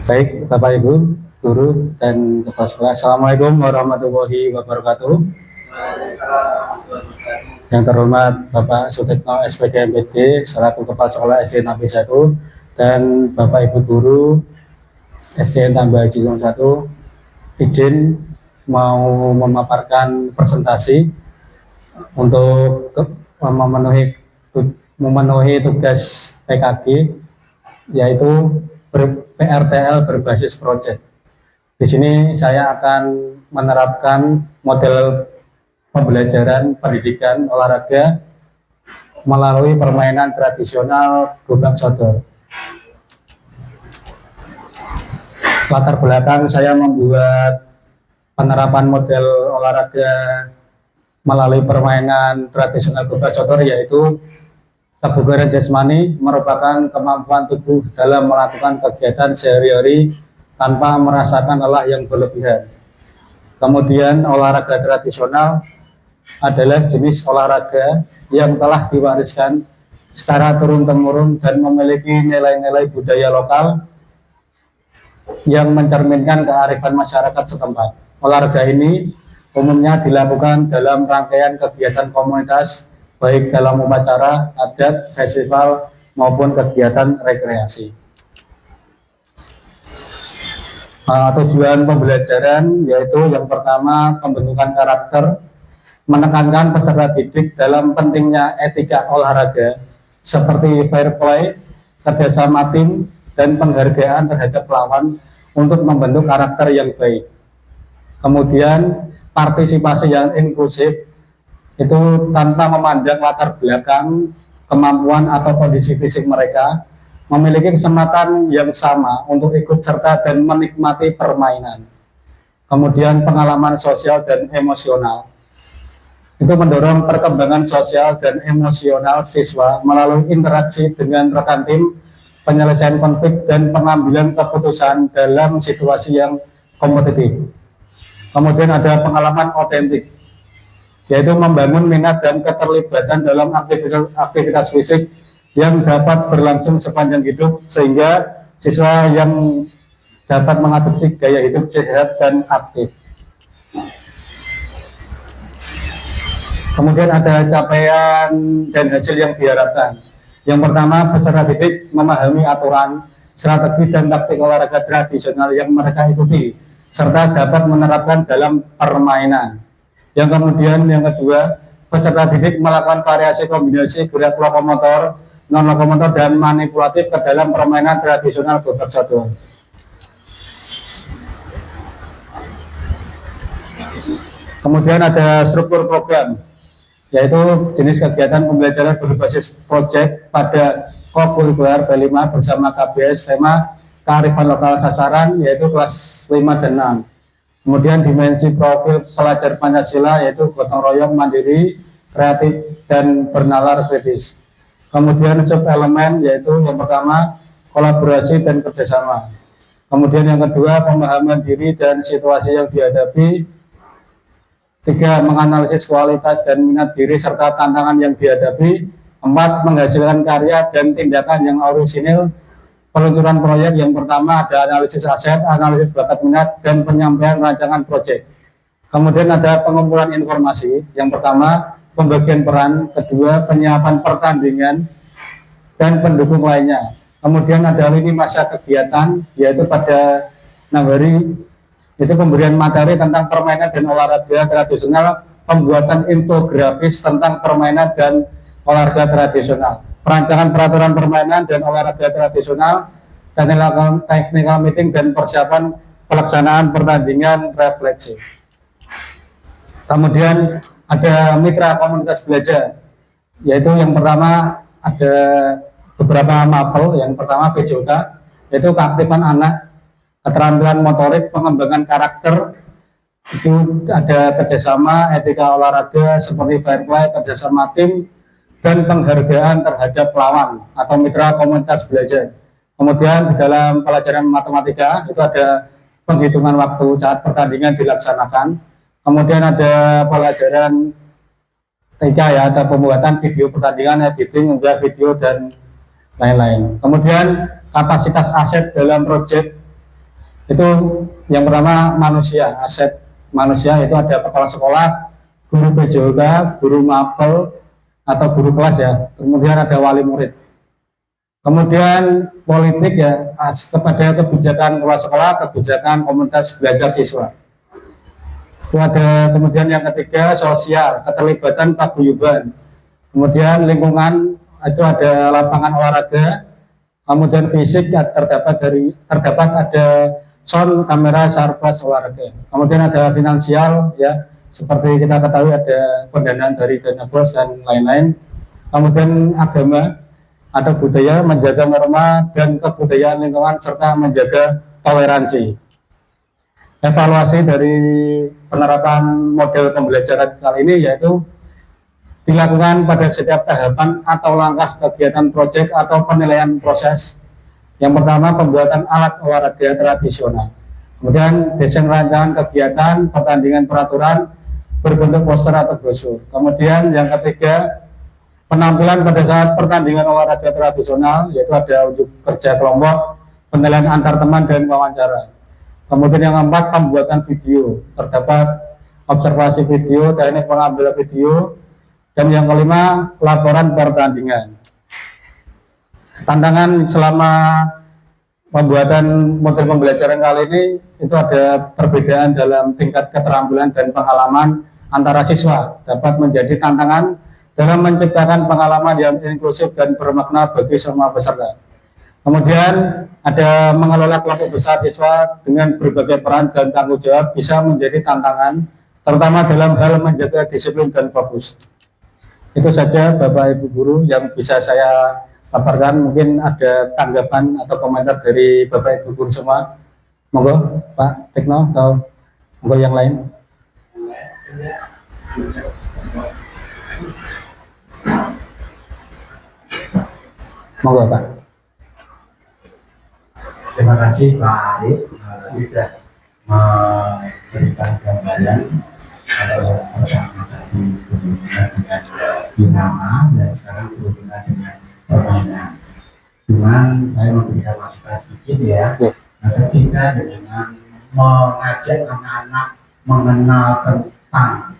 Baik, Bapak Ibu, guru dan kepala sekolah. Assalamualaikum warahmatullahi wabarakatuh. Yang terhormat Bapak Sutikno SPD MPD selaku Kepala Sekolah SD Nabi 1 dan Bapak Ibu guru SD Tambah Haji 1, izin mau memaparkan presentasi untuk memenuhi tugas PKG, yaitu PRTL berbasis proyek. Di sini saya akan menerapkan model pembelajaran pendidikan olahraga melalui permainan tradisional gobak sodor. Latar belakang saya membuat penerapan model olahraga melalui permainan tradisional gobak sodor, yaitu kebugaran jasmani merupakan kemampuan tubuh dalam melakukan kegiatan sehari-hari tanpa merasakan lelah yang berlebihan. Kemudian olahraga tradisional adalah jenis olahraga yang telah diwariskan secara turun-temurun dan memiliki nilai-nilai budaya lokal yang mencerminkan kearifan masyarakat setempat. Olahraga ini umumnya dilakukan dalam rangkaian kegiatan komunitas, baik dalam upacara, adat, festival, maupun kegiatan rekreasi. Tujuan pembelajaran yaitu yang pertama, pembentukan karakter, menekankan peserta didik dalam pentingnya etika olahraga seperti fair play, kerjasama tim, dan penghargaan terhadap lawan untuk membentuk karakter yang baik. Kemudian partisipasi yang inklusif, itu tanpa memandang latar belakang, kemampuan atau kondisi fisik mereka, memiliki kesempatan yang sama untuk ikut serta dan menikmati permainan. Kemudian pengalaman sosial dan emosional, itu mendorong perkembangan sosial dan emosional siswa melalui interaksi dengan rekan tim, penyelesaian konflik, dan pengambilan keputusan dalam situasi yang kompetitif. Kemudian ada pengalaman otentik, yaitu membangun minat dan keterlibatan dalam aktivitas fisik yang dapat berlangsung sepanjang hidup, sehingga siswa yang dapat mengadopsi gaya hidup sehat dan aktif. Kemudian ada capaian dan hasil yang diharapkan. Yang pertama, peserta didik memahami aturan, strategi, dan taktik olahraga tradisional yang mereka ikuti, serta dapat menerapkan dalam permainan. Yang kedua, peserta didik melakukan variasi kombinasi gerak lokomotor, non-lokomotor, dan manipulatif ke dalam permainan tradisional gobak sodor. Kemudian ada struktur program, yaitu jenis kegiatan pembelajaran berbasis proyek pada kokurikuler P5 bersama KBS tema kearifan lokal sasaran, yaitu kelas 5 dan 6. Kemudian dimensi profil pelajar Pancasila, yaitu gotong royong, mandiri, kreatif, dan bernalar kritis. Kemudian sub elemen, yaitu yang pertama kolaborasi dan kerjasama. Kemudian yang kedua pemahaman diri dan situasi yang dihadapi. 3. Menganalisis kualitas dan minat diri serta tantangan yang dihadapi. 4. Menghasilkan karya dan tindakan yang orisinil. Peluncuran proyek yang pertama ada analisis aset, analisis bakat minat, dan penyampaian rancangan proyek. Kemudian ada pengumpulan informasi. Yang pertama, pembagian peran. Kedua, penyiapan pertandingan dan pendukung lainnya. Kemudian ada lini masa kegiatan, yaitu pada 6 hari, itu pemberian materi tentang permainan dan olahraga tradisional, pembuatan infografis tentang permainan dan olahraga tradisional, perancangan peraturan permainan dan olahraga tradisional, technical meeting, dan persiapan pelaksanaan pertandingan refleksi. Kemudian ada mitra komunitas belajar, yaitu yang pertama ada beberapa mapel. Yang pertama PJOK, yaitu keaktifan anak, keterampilan motorik, pengembangan karakter, itu ada kerjasama, etika olahraga seperti fair play, kerjasama tim, dan penghargaan terhadap lawan atau mitra komunitas belajar. Kemudian di dalam pelajaran matematika itu ada penghitungan waktu saat pertandingan dilaksanakan. Kemudian ada pelajaran TK, ya, ada pembuatan video pertandingan, editing, unggah video, dan lain-lain. Kemudian kapasitas aset dalam proyek itu yang pertama manusia, aset manusia itu ada kepala sekolah, guru PJOK, guru mapel atau guru kelas ya, kemudian ada wali murid. Kemudian politik ya, kepada kebijakan kepala sekolah, kebijakan komunitas belajar siswa. Itu ada kemudian yang ketiga sosial, keterlibatan paguyuban. Kemudian lingkungan itu ada lapangan olahraga, kemudian fisik ya, terdapat ada sound, kamera, sarpas, olahraga. Kemudian ada finansial ya, seperti kita ketahui ada pendanaan dari dana bos dan lain-lain. Kemudian agama, ada budaya, menjaga norma dan kebudayaan lingkungan serta menjaga toleransi. Evaluasi dari penerapan model pembelajaran kali ini yaitu dilakukan pada setiap tahapan atau langkah kegiatan proyek atau penilaian proses. Yang pertama pembuatan alat olahraga tradisional, kemudian desain rancangan kegiatan, pertandingan peraturan berbentuk poster atau brosur. Kemudian yang ketiga penampilan pada saat pertandingan olahraga tradisional, yaitu ada unjuk kerja kelompok, penilaian antar teman dan wawancara. Kemudian yang keempat pembuatan video, terdapat observasi video, teknik pengambilan video, dan yang kelima laporan pertandingan. Tantangan selama pembuatan model pembelajaran kali ini itu ada perbedaan dalam tingkat keterampilan dan pengalaman antara siswa, dapat menjadi tantangan dalam menciptakan pengalaman yang inklusif dan bermakna bagi semua peserta. Kemudian ada mengelola kelompok besar siswa dengan berbagai peran dan tanggung jawab bisa menjadi tantangan, terutama dalam hal menjaga disiplin dan fokus. Itu saja Bapak Ibu Guru yang bisa saya paparkan. Mungkin ada tanggapan atau komentar dari Bapak Ibu Guru semua. Monggo Pak Tekno atau monggo yang lain. Monggo Pak. Terima kasih Pak Arif tadi sudah memberikan gambaran pertama tadi berhubungan dengan irama dan sekarang berhubungan dengan permainan. Cuman saya memberikan masukan sedikit ya. Nah, ketika dengan mengajak anak-anak mengenal tentang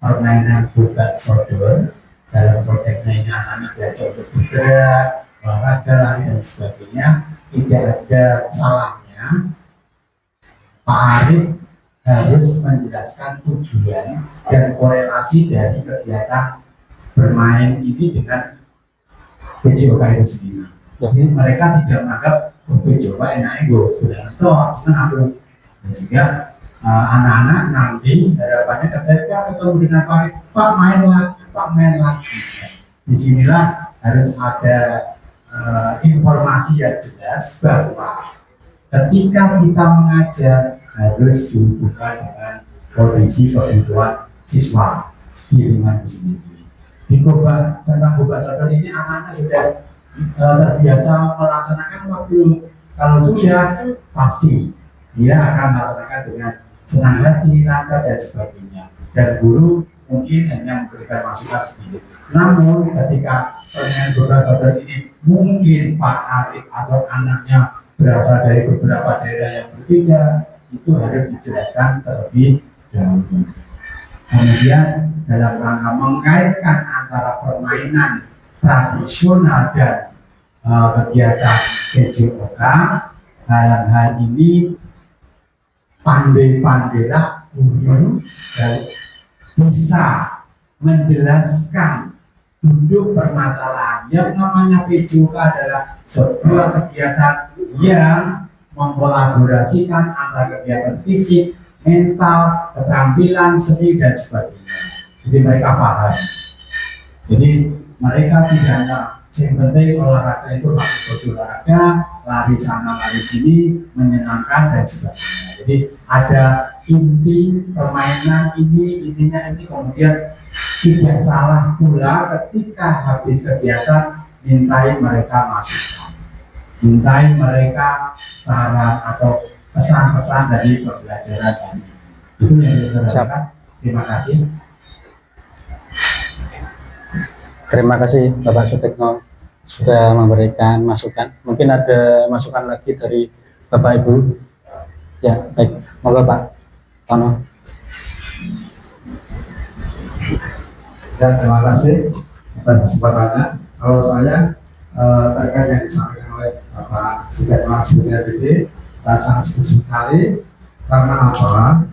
permainan bubat sodor, dalam konteksnya ini anak-anak belajar untuk bergerak, olahraga, lari dan sebagainya, tidak ada salahnya Pak Arif harus menjelaskan tujuan dan korelasi dari kegiatan bermain ini dengan PJOK itu sendiri. Jadi mereka tidak menganggap PJOK enaknya gue berani toh, senang sehingga anak-anak nanti harapannya ketika ketemu dengan Pak Arif, Pak main lagi, Pak main lagi. Disinilah harus ada informasi yang jelas bahwa ketika kita mengajar harus dihubungkan dengan kondisi kebutuhan siswa di lingkungan sendiri. Di tentang bubat sodor ini anak-anak sudah terbiasa melaksanakan waktu. Kalau sudah pasti dia akan melaksanakan dengan senang hati, lancar dan sebagainya. Dan guru mungkin hanya memberikan masukan sedikit. Namun ketika permainan bubat sodor ini mungkin Pak Arif atau anaknya berasal dari beberapa daerah yang berbeda, itu harus dijelaskan terlebih dahulu. Kemudian dalam rangka mengaitkan antara permainan tradisional dan kegiatan PJOK, hal ini pandai-pandailah guru dan bisa menjelaskan duduk permasalahan. Yang namanya PJOK adalah sebuah kegiatan yang mengkolaborasikan antara kegiatan fisik, mental, keterampilan, seni dan sebagainya. Jadi mereka paham. Jadi mereka tidak hanya yang penting olahraga itu pakai baju olahraga, lari sana lari sini, menyenangkan dan sebagainya. Jadi ada inti permainan intinya ini kemudian tidak salah pula ketika habis kegiatan mintai mereka masukan, mintai mereka saran atau pesan-pesan dari pembelajaran ini. Itu yang saya sampaikan. Terima kasih. Terima kasih Bapak Sutekno. sudah memberikan masukan. Mungkin ada masukan lagi dari Bapak Ibu. Ya, baik. Monggo Pak Tono. Ya, terima kasih atas kesempatannya. Kalau saya terkait yang disampaikan oleh Bapak Sudetma Surya Dede, saya sangat setuju sekali. Karena apa?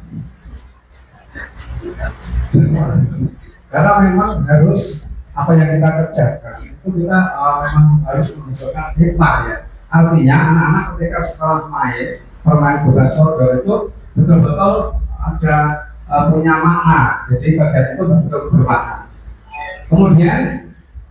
Karena memang harus apa yang kita kerjakan itu kita memang harus menunjukkan hikmah ya. Artinya anak-anak ketika setelah main permain bola sodor itu betul-betul ada punya makna. Jadi bagian itu betul-betul bermakna. Kemudian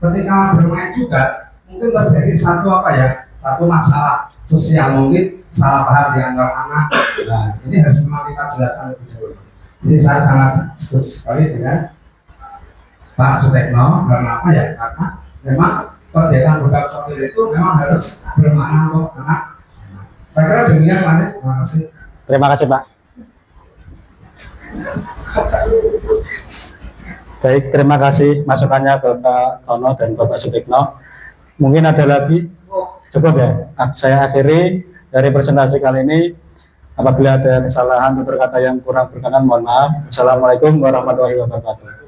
ketika bermain juga mungkin terjadi satu apa ya, satu masalah sosial, mungkin salah paham di antara anak. Nah, ini harus memang kita jelaskan lebih dahulu. Jadi saya sangat setuju sekali dengan Pak Sutekno. Karena apa ya? Karena memang kegiatan bola sodor itu memang harus bermakna untuk anak. Saya kira demikian Pak. Terima kasih. Terima kasih Pak. Baik, terima kasih masukannya Bapak Tono dan Bapak Sutikno. Mungkin ada lagi? Cukup ya. Saya akhiri dari presentasi kali ini. Apabila ada kesalahan atau kata yang kurang berkenan, mohon maaf. Assalamualaikum warahmatullahi wabarakatuh.